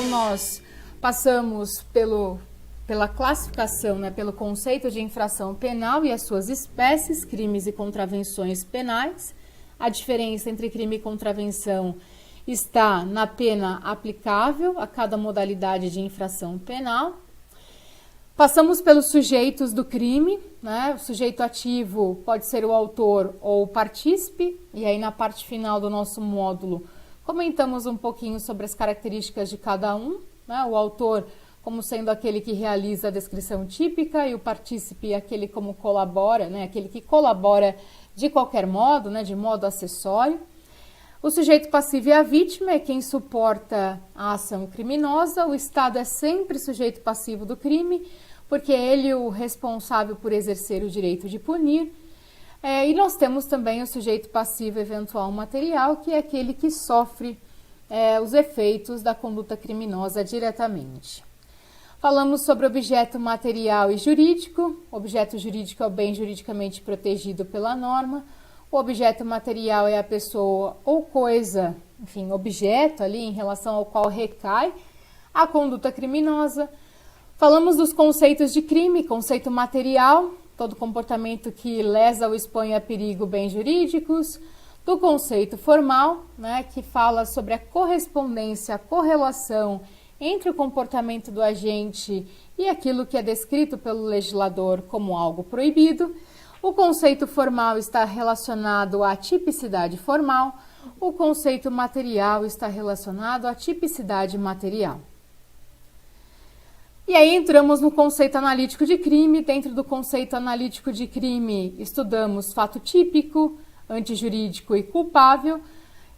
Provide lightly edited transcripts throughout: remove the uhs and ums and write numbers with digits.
Então, nós passamos pela classificação, né, pelo conceito de infração penal e as suas espécies, crimes e contravenções penais. A diferença entre crime e contravenção está na pena aplicável a cada modalidade de infração penal. Passamos pelos sujeitos do crime, né? O sujeito ativo pode ser o autor ou o partícipe, e aí na parte final do nosso módulo comentamos um pouquinho sobre as características de cada um, né? O autor como sendo aquele que realiza a descrição típica e o partícipe aquele como colabora, né? Aquele que colabora de qualquer modo, né? De modo acessório. O sujeito passivo é a vítima, é quem suporta a ação criminosa. O Estado é sempre sujeito passivo do crime, porque é ele o responsável por exercer o direito de punir. E nós temos também o sujeito passivo eventual material, que é aquele que sofre os efeitos da conduta criminosa diretamente. Falamos sobre objeto material e jurídico. O objeto jurídico é o bem juridicamente protegido pela norma. O objeto material é a pessoa ou coisa, enfim, objeto ali em relação ao qual recai a conduta criminosa. Falamos dos conceitos de crime, conceito material, todo comportamento que lesa ou expõe a perigo bens jurídicos. Do conceito formal, né, que fala sobre a correspondência, a correlação entre o comportamento do agente e aquilo que é descrito pelo legislador como algo proibido. O conceito formal está relacionado à tipicidade formal. O conceito material está relacionado à tipicidade material. E aí entramos no conceito analítico de crime. Dentro do conceito analítico de crime, estudamos fato típico, antijurídico e culpável,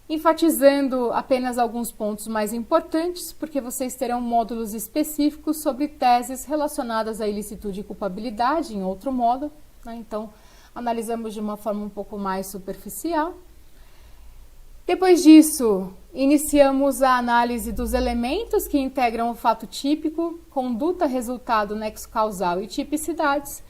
enfatizando apenas alguns pontos mais importantes, porque vocês terão módulos específicos sobre teses relacionadas à ilicitude e culpabilidade em outro módulo, né? Então, analisamos de uma forma um pouco mais superficial. Depois disso, iniciamos a análise dos elementos que integram o fato típico, conduta, resultado, nexo causal e tipicidades.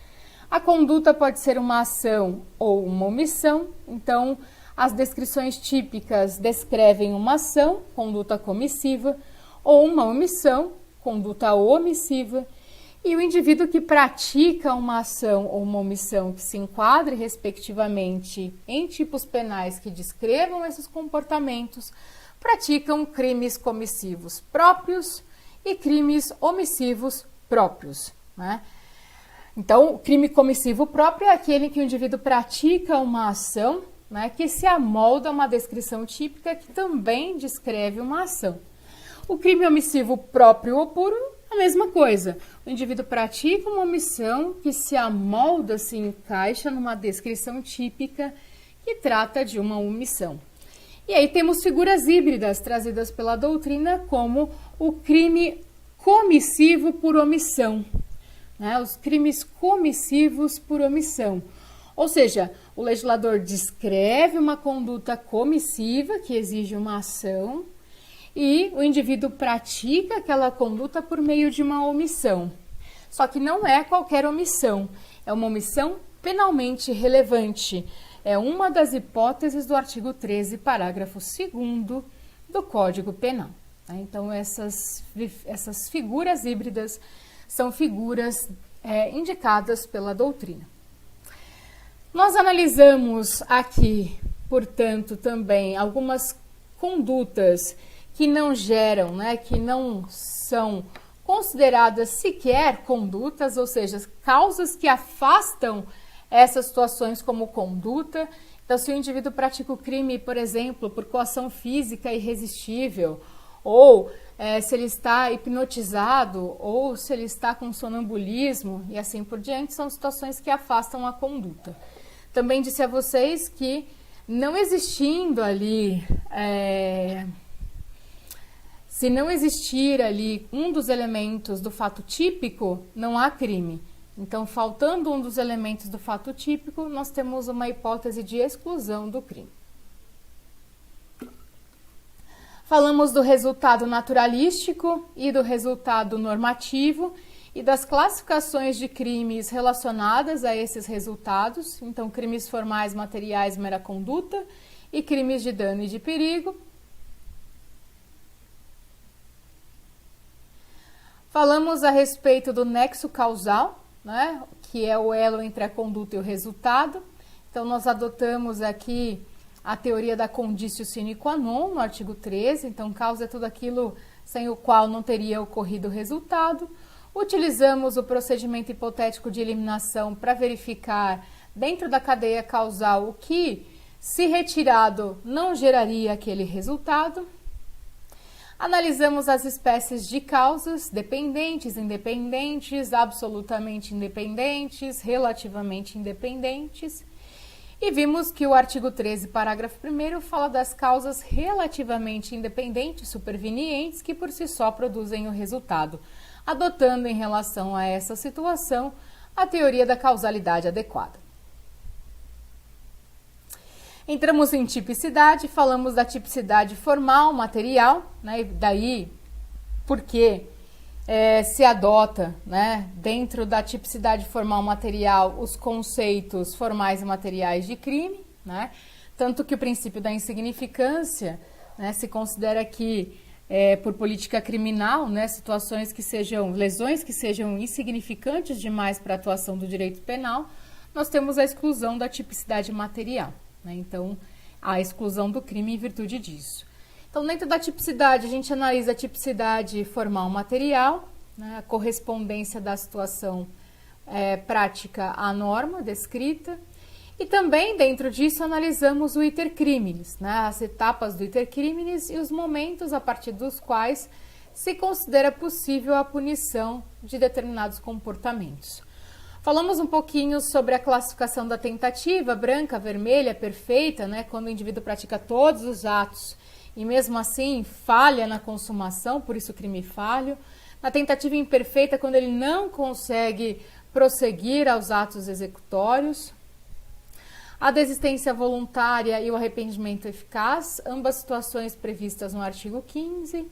A conduta pode ser uma ação ou uma omissão. Então, as descrições típicas descrevem uma ação, conduta comissiva, ou uma omissão, conduta omissiva. E o indivíduo que pratica uma ação ou uma omissão que se enquadre, respectivamente, em tipos penais que descrevam esses comportamentos, praticam crimes comissivos próprios e crimes omissivos próprios, né? Então, o crime comissivo próprio é aquele em que o indivíduo pratica uma ação, né, que se amolda a uma descrição típica que também descreve uma ação. O crime omissivo próprio ou puro, a mesma coisa. O indivíduo pratica uma omissão que se amolda, se encaixa numa descrição típica que trata de uma omissão. E aí temos figuras híbridas trazidas pela doutrina, como o crime comissivo por omissão, né? Os crimes comissivos por omissão. Ou seja, o legislador descreve uma conduta comissiva que exige uma ação, e o indivíduo pratica aquela conduta por meio de uma omissão. Só que não é qualquer omissão, é uma omissão penalmente relevante. É uma das hipóteses do artigo 13, parágrafo 2º do Código Penal. Então, essas figuras híbridas são figuras indicadas pela doutrina. Nós analisamos aqui, portanto, também algumas condutas que não geram, né, que não são consideradas sequer condutas, ou seja, causas que afastam essas situações como conduta. Então, se o indivíduo pratica o crime, por exemplo, por coação física irresistível, ou se ele está hipnotizado, ou se ele está com sonambulismo, e assim por diante, são situações que afastam a conduta. Também disse a vocês que, não existindo ali, se não existir ali um dos elementos do fato típico, não há crime. Então, faltando um dos elementos do fato típico, nós temos uma hipótese de exclusão do crime. Falamos do resultado naturalístico e do resultado normativo e das classificações de crimes relacionadas a esses resultados. Então, crimes formais, materiais, mera conduta, e crimes de dano e de perigo. Falamos a respeito do nexo causal, né, que é o elo entre a conduta e o resultado. Então, nós adotamos aqui a teoria da conditio sine qua non, no artigo 13. Então, causa é tudo aquilo sem o qual não teria ocorrido o resultado. Utilizamos o procedimento hipotético de eliminação para verificar, dentro da cadeia causal, o que, se retirado, não geraria aquele resultado. Analisamos as espécies de causas, dependentes, independentes, absolutamente independentes, relativamente independentes. E vimos que o artigo 13, parágrafo 1º, fala das causas relativamente independentes, supervenientes, que por si só produzem o resultado, adotando em relação a essa situação a teoria da causalidade adequada. Entramos em tipicidade, falamos da tipicidade formal, material, né, e daí porque se adota, né, dentro da tipicidade formal material os conceitos formais e materiais de crime, né, tanto que o princípio da insignificância, né, se considera que por política criminal, né, situações que sejam, lesões que sejam insignificantes demais para a atuação do direito penal, nós temos a exclusão da tipicidade material. Né? Então, a exclusão do crime em virtude disso. Então, dentro da tipicidade, a gente analisa a tipicidade formal material, né? A correspondência da situação prática à norma descrita, e também, dentro disso, analisamos o iter criminis, né? As etapas do iter criminis e os momentos a partir dos quais se considera possível a punição de determinados comportamentos. Falamos um pouquinho sobre a classificação da tentativa, branca, vermelha, perfeita, né? Quando o indivíduo pratica todos os atos e mesmo assim falha na consumação, por isso crime falho. Na tentativa imperfeita, quando ele não consegue prosseguir aos atos executórios. A desistência voluntária e o arrependimento eficaz, ambas situações previstas no artigo 15.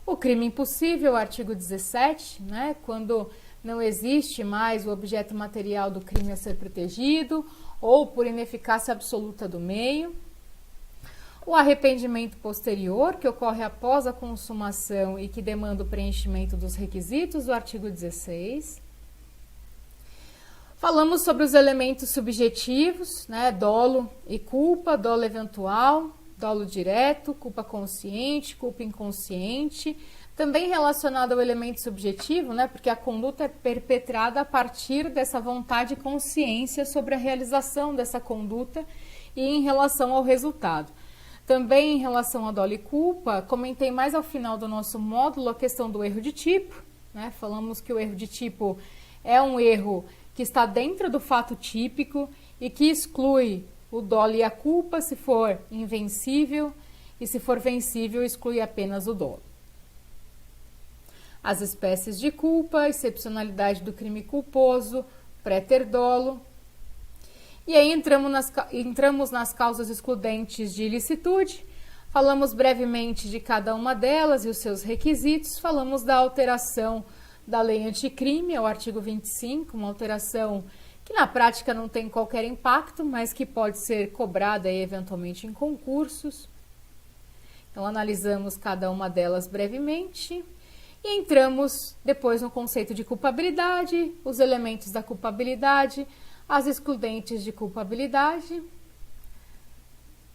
O crime impossível, artigo 17, né? Quando não existe mais o objeto material do crime a ser protegido ou por ineficácia absoluta do meio. O arrependimento posterior, que ocorre após a consumação e que demanda o preenchimento dos requisitos do artigo 16. Falamos sobre os elementos subjetivos, né, dolo e culpa, dolo eventual, dolo direto, culpa consciente, culpa inconsciente, também relacionado ao elemento subjetivo, né, porque a conduta é perpetrada a partir dessa vontade e consciência sobre a realização dessa conduta e em relação ao resultado. Também em relação a dolo e culpa, comentei mais ao final do nosso módulo a questão do erro de tipo, né, falamos que o erro de tipo é um erro que está dentro do fato típico e que exclui o dolo e a culpa se for invencível e se for vencível exclui apenas o dolo. As espécies de culpa, excepcionalidade do crime culposo, préter dolo. E aí entramos nas causas excludentes de ilicitude, falamos brevemente de cada uma delas e os seus requisitos, falamos da alteração da lei anticrime, ao artigo 25, uma alteração que na prática não tem qualquer impacto, mas que pode ser cobrada aí, eventualmente em concursos. Então, analisamos cada uma delas brevemente e entramos depois no conceito de culpabilidade, os elementos da culpabilidade, as excludentes de culpabilidade.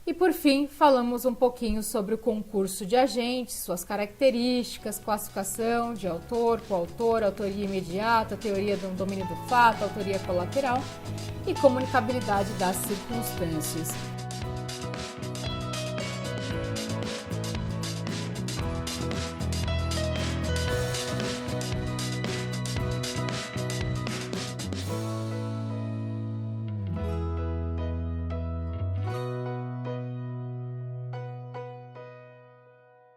E, por fim, falamos um pouquinho sobre o concurso de agentes, suas características, classificação de autor, coautor, autoria imediata, teoria do domínio do fato, autoria colateral e comunicabilidade das circunstâncias.